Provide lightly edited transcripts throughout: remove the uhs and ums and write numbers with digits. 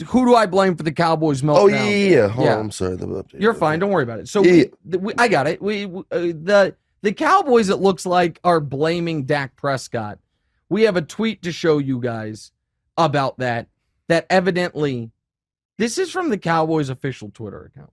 who do I blame for the Cowboys meltdown? Oh, yeah. Hold on, I'm sorry. You're fine. Don't worry about it. So I got it. The Cowboys, it looks like, are blaming Dak Prescott. We have a tweet to show you guys about that evidently, this is from the Cowboys official Twitter account.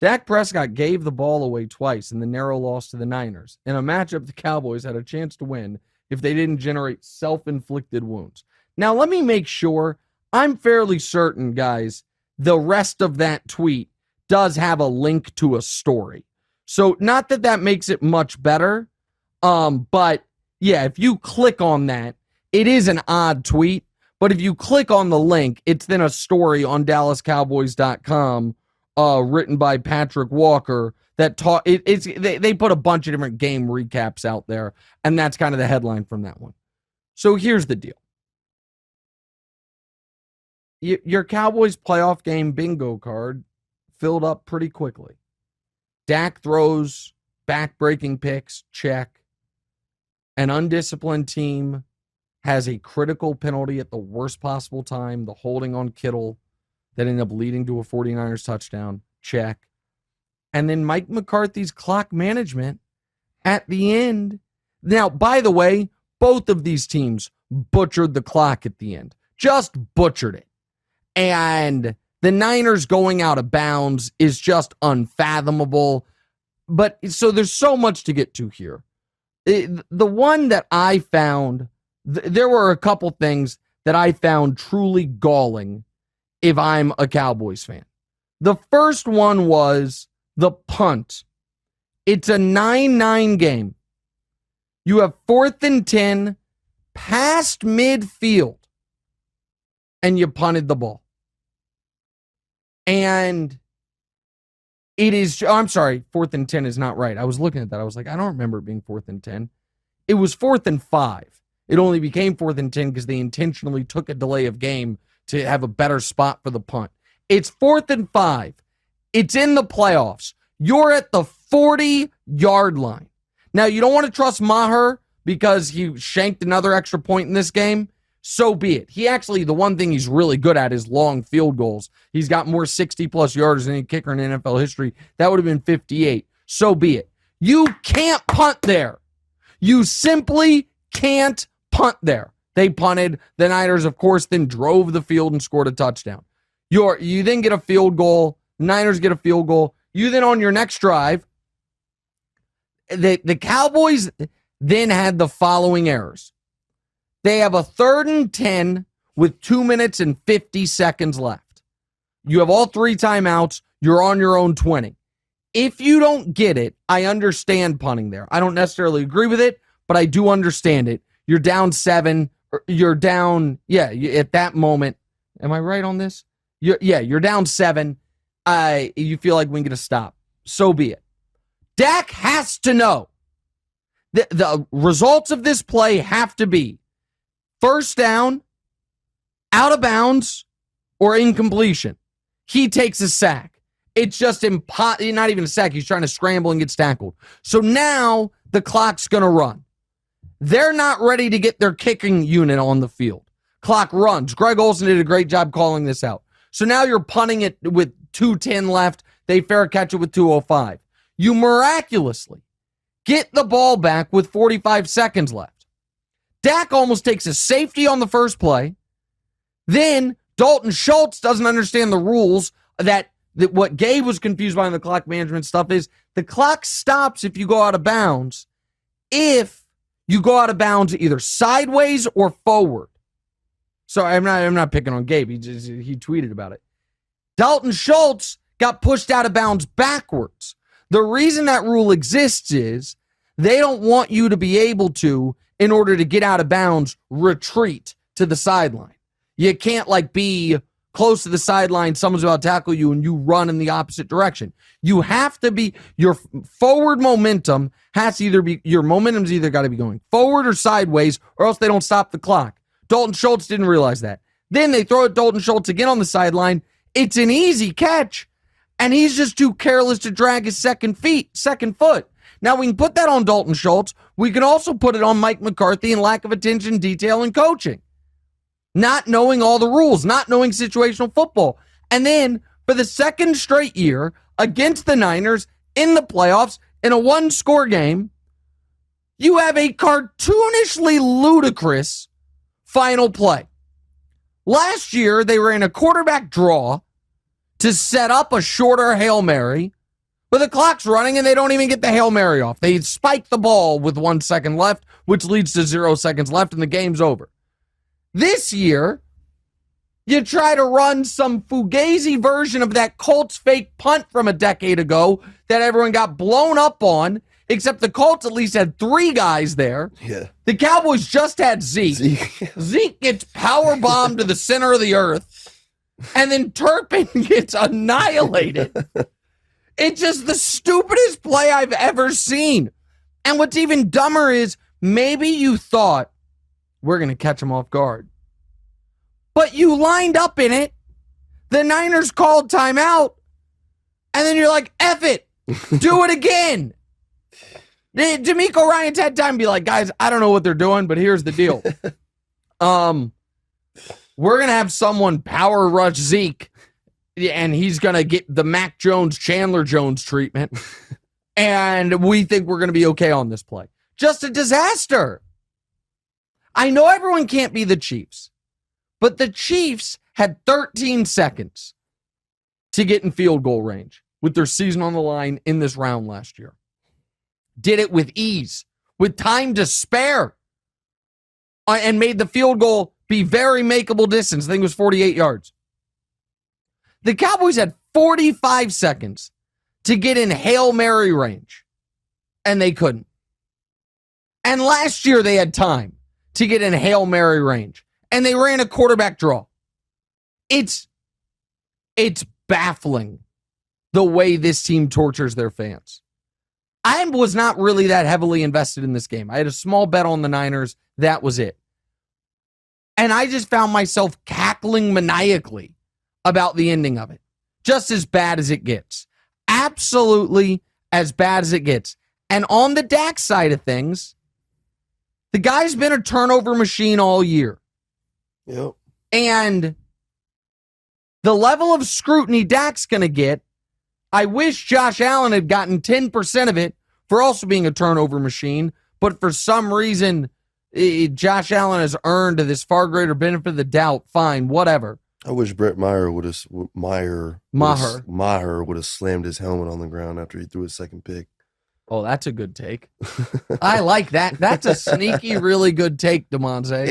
Dak Prescott gave the ball away twice in the narrow loss to the Niners. In a matchup, the Cowboys had a chance to win if they didn't generate self-inflicted wounds. Now, let me make sure. I'm fairly certain, guys, the rest of that tweet does have a link to a story. So not that makes it much better, but yeah, if you click on that, it is an odd tweet, but if you click on the link, it's then a story on DallasCowboys.com written by Patrick Walker that they put a bunch of different game recaps out there, and that's kind of the headline from that one. So here's the deal. Your Cowboys playoff game bingo card filled up pretty quickly. Dak throws back-breaking picks, check. An undisciplined team has a critical penalty at the worst possible time, the holding on Kittle that ended up leading to a 49ers touchdown, check. And then Mike McCarthy's clock management at the end. Now, by the way, both of these teams butchered the clock at the end. Just butchered it. And the Niners going out of bounds is just unfathomable. But so there's so much to get to here. The one that I found, there were a couple things that I found truly galling if I'm a Cowboys fan. The first one was the punt. It's a 9-9 game. You have 4th and 10 past midfield, and you punted the ball. And it is, I'm sorry, 4th and 10 is not right. I was looking at that. I was like, I don't remember it being 4th and 10. It was 4th and 5. It only became 4th and 10 because they intentionally took a delay of game to have a better spot for the punt. It's 4th and 5. It's in the playoffs. You're at the 40-yard line. Now, you don't want to trust Maher because he shanked another extra point in this game. So be it. He actually, the one thing he's really good at is long field goals. He's got more 60-plus yards than any kicker in NFL history. That would have been 58. So be it. You can't punt there. You simply can't punt there. They punted. The Niners, of course, then drove the field and scored a touchdown. You then get a field goal. The Niners get a field goal. You then, on your next drive, the Cowboys then had the following errors. They have a 3rd and 10 with 2 minutes and 50 seconds left. You have all 3 timeouts. You're on your own 20. If you don't get it, I understand punting there. I don't necessarily agree with it, but I do understand it. You're down 7. You're down, at that moment. Am I right on this? You're down 7. You feel like we can get a stop. So be it. Dak has to know. The results of this play have to be first down, out of bounds, or incompletion. He takes a sack. It's just not even a sack. He's trying to scramble and gets tackled. So now the clock's going to run. They're not ready to get their kicking unit on the field. Clock runs. Greg Olsen did a great job calling this out. So now you're punting it with 2:10 left. They fair catch it with 2:05. You miraculously get the ball back with 45 seconds left. Dak almost takes a safety on the first play. Then Dalton Schultz doesn't understand the rules that what Gabe was confused by in the clock management stuff is the clock stops if you go out of bounds if you go out of bounds either sideways or forward. So I'm not picking on Gabe. He tweeted about it. Dalton Schultz got pushed out of bounds backwards. The reason that rule exists is they don't want you to be able to, in order to get out of bounds, retreat to the sideline. You can't be close to the sideline, someone's about to tackle you, and you run in the opposite direction. You have to be, your forward momentum has to either be, your momentum's either got to be going forward or sideways, or else they don't stop the clock. Dalton Schultz didn't realize that. Then they throw it Dalton Schultz again on the sideline. It's an easy catch, and he's just too careless to drag his second foot. Now, we can put that on Dalton Schultz. We can also put it on Mike McCarthy and lack of attention, detail, and coaching. not knowing all the rules, not knowing situational football. And then for the second straight year against the Niners in the playoffs in a one-score game, you have a cartoonishly ludicrous final play. Last year, they ran a quarterback draw to set up a shorter Hail Mary, but the clock's running and they don't even get the Hail Mary off. They spike the ball with 1 second left, which leads to 0 seconds left, and the game's over. This year, you try to run some fugazi version of that Colts fake punt from a decade ago that everyone got blown up on, except the Colts at least had 3 guys there. Yeah. The Cowboys just had Zeke. Zeke gets powerbombed to the center of the earth, and then Turpin gets annihilated. It's just the stupidest play I've ever seen. And what's even dumber is maybe you thought, we're going to catch him off guard. But you lined up in it. The Niners called timeout. And then you're like, F it. Do it again. D'Amico Ryan's had time to be like, guys, I don't know what they're doing, but here's the deal. We're going to have someone power rush Zeke, and he's going to get the Mac Jones, Chandler Jones treatment. And we think we're going to be okay on this play. Just a disaster. I know everyone can't be the Chiefs, but the Chiefs had 13 seconds to get in field goal range with their season on the line in this round last year. Did it with ease, with time to spare, and made the field goal be very makeable distance. I think it was 48 yards. The Cowboys had 45 seconds to get in Hail Mary range, and they couldn't. And last year they had time to get in Hail Mary range, and they ran a quarterback draw. It's baffling the way this team tortures their fans. I was not really that heavily invested in this game. I had a small bet on the Niners. That was it. And I just found myself cackling maniacally about the ending of it. Just as bad as it gets. Absolutely as bad as it gets. And on the Dak side of things, the guy's been a turnover machine all year. Yep. And the level of scrutiny Dak's going to get, I wish Josh Allen had gotten 10% of it for also being a turnover machine, but for some reason, Josh Allen has earned this far greater benefit of the doubt. Fine, whatever. I wish Brett Maher would have slammed his helmet on the ground after he threw his second pick. Oh, that's a good take. I like that. That's a sneaky, really good take, DeMonte.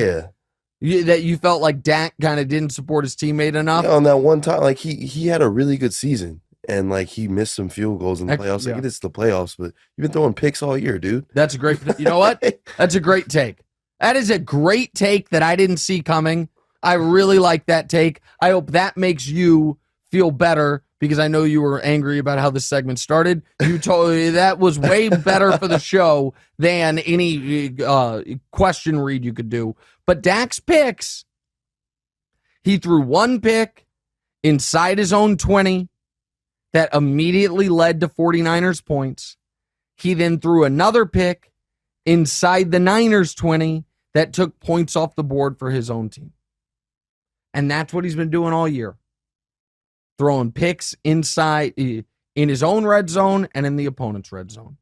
Yeah. That you felt like Dak kind of didn't support his teammate enough. Yeah, on that one time, like he had a really good season, and like he missed some field goals in the playoffs. Yeah. Like it's the playoffs, but you've been throwing picks all year, dude. That's a great. You know what? That's a great take. That is a great take that I didn't see coming. I really like that take. I hope that makes you feel better because I know you were angry about how this segment started. You told me that was way better for the show than any question read you could do. But Dak's picks, he threw one pick inside his own 20 that immediately led to 49ers points. He then threw another pick inside the Niners 20 that took points off the board for his own team. And that's what he's been doing all year. Throwing picks inside in his own red zone and in the opponent's red zone.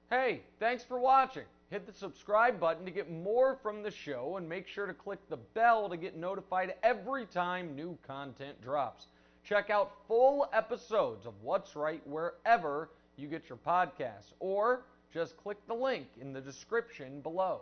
Hey, thanks for watching. Hit the subscribe button to get more from the show and make sure to click the bell to get notified every time new content drops. Check out full episodes of What's Right wherever you get your podcasts, or just click the link in the description below.